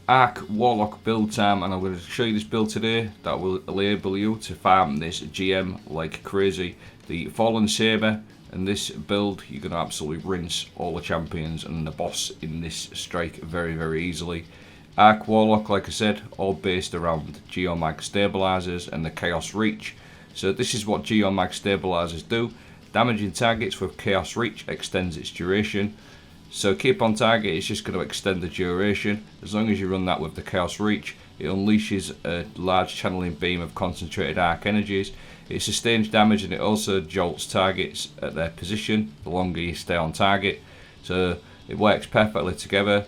Arc Warlock build time, and I'm going to show you this build today that will enable you to farm this GM like crazy. The Fallen Saber, and this build you're going to absolutely rinse all the champions and the boss in this strike very easily. Arc Warlock, like I said, all based around Geomag Stabilizers and the Chaos Reach. So this is what Geomag Stabilizers do. Damaging targets with Chaos Reach extends its duration. So keep on target, it's just going to extend the duration. As long as you run that with the Chaos Reach, it unleashes a large channeling beam of concentrated arc energies. It sustains damage and it also jolts targets at their position the longer you stay on target. So it works perfectly together.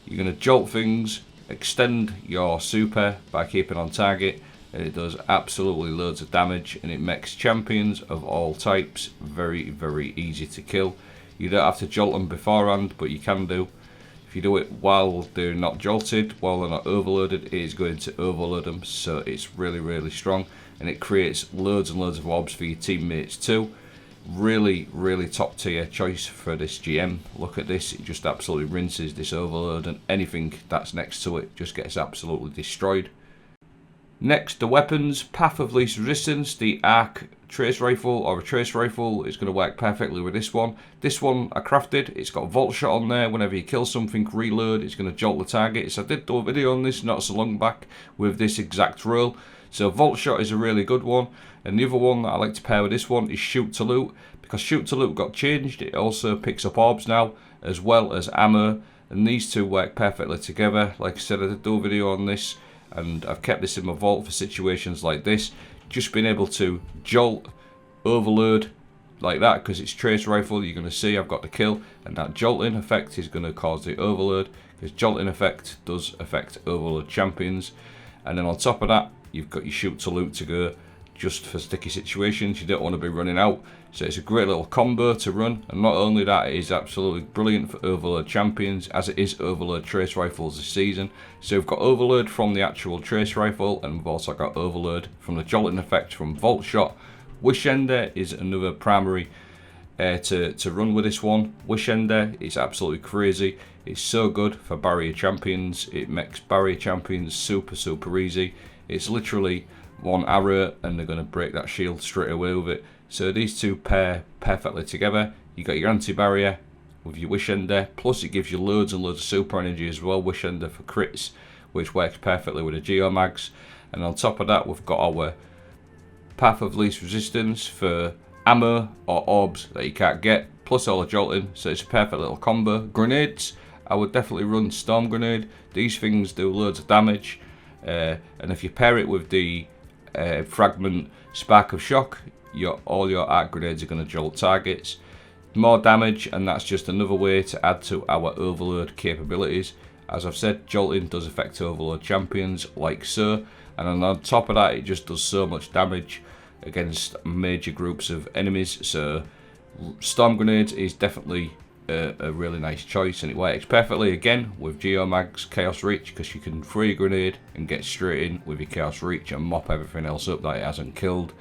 You're going to jolt things, extend your super by keeping on target, and it does absolutely loads of damage, and it makes champions of all types very easy to kill. You don't have to jolt them beforehand, but you can do. If you do it while they're not jolted, while they're not overloaded, it is going to overload them, so it's really strong, and it creates loads and loads of orbs for your teammates too. Really top tier choice for this GM. Look at this, it just absolutely rinses this overload, and anything that's next to it just gets absolutely destroyed. Next, the weapons. Path of least resistance. The arc trace rifle or a trace rifle is going to work perfectly with this one. This one I crafted. It's got a vault shot on there. Whenever you kill something, reload, it's going to jolt the target. So I did do a video on this not so long back with this exact rule. So vault shot is a really good one. And the other one that I like to pair with this one is shoot to loot. Because shoot to loot got changed, it also picks up orbs now, as well as ammo. And these two work perfectly together. Like I said, I did do a video on this, and I've kept this in my vault for situations like this. Just being able to jolt, overload like that, because it's trace rifle, you're going to see I've got the kill, and that jolting effect is going to cause the overload, because jolting effect does affect overload champions. And then on top of that, you've got your shoot to loot to go, just for sticky situations. You don't want to be running out, so it's a great little combo to run. And not only that, it is absolutely brilliant for overload champions, as it is overload trace rifles this season. So we've got overload from the actual trace rifle, and we've also got overload from the jolting effect from vault shot. Wish Ender is another primary to run with this one. Wish Ender is absolutely crazy. It's so good for barrier champions. It makes barrier champions super easy. It's literally one arrow and they're going to break that shield straight away with it. So these two pair perfectly together. You got your anti-barrier with your Wish Ender, plus it gives you loads and loads of super energy as well. Wish Ender for crits, which works perfectly with the Geomags. And on top of that, we've got our Path of least resistance for ammo or orbs that you can't get, plus all the jolting. So it's a perfect little combo. Grenades, I would definitely run Storm Grenade. These things do loads of damage, and if you pair it with the Fragment Spark of Shock, all your arc grenades are going to jolt targets. More damage, and that's just another way to add to our overload capabilities. As I've said, jolting does affect overload champions like so, and on top of that, it just does so much damage against major groups of enemies. So Storm Grenades is definitely a really nice choice, and it works perfectly again with Geomag's Chaos Reach, because you can throw your grenade and get straight in with your Chaos Reach and mop everything else up that it hasn't killed.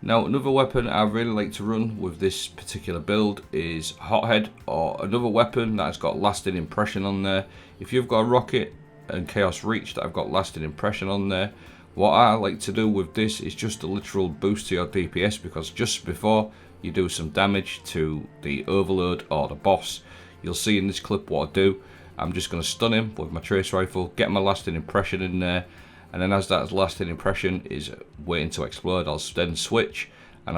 Now, another weapon I really like to run with this particular build is Hothead, or another weapon that has got lasting impression on there. If you've got a rocket and Chaos Reach that have got lasting impression on there, what I like to do with this is just a literal boost to your DPS, because just before you do some damage to the overload or the boss, you'll see in this clip what I do. I'm just going to stun him with my trace rifle, get my lasting impression in there, and then as that lasting impression is waiting to explode, I'll then switch. And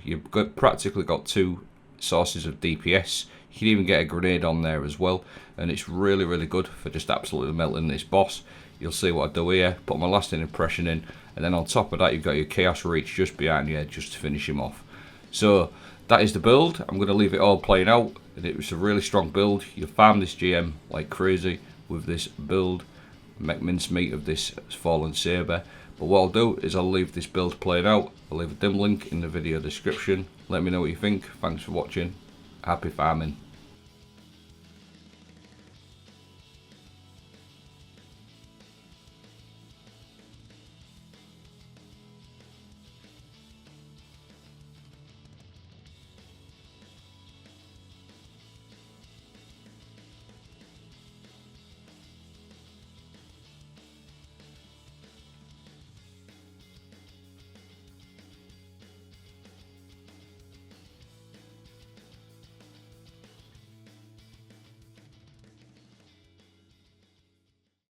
you've practically got two sources of DPS. You can even get a grenade on there as well, and it's really good for just absolutely melting this boss. You'll see what I do here, put my lasting impression in, and then on top of that you've got your Chaos Reach just behind you just to finish him off. So that is the build. I'm going to leave it all playing out, and it was a really strong build. You'll farm this GM like crazy with this build, make mincemeat of this Fallen Saber. But what I'll do is I'll leave this build playing out. I'll leave a dim link in the video description. Let me know what you think. Thanks for watching. Happy farming.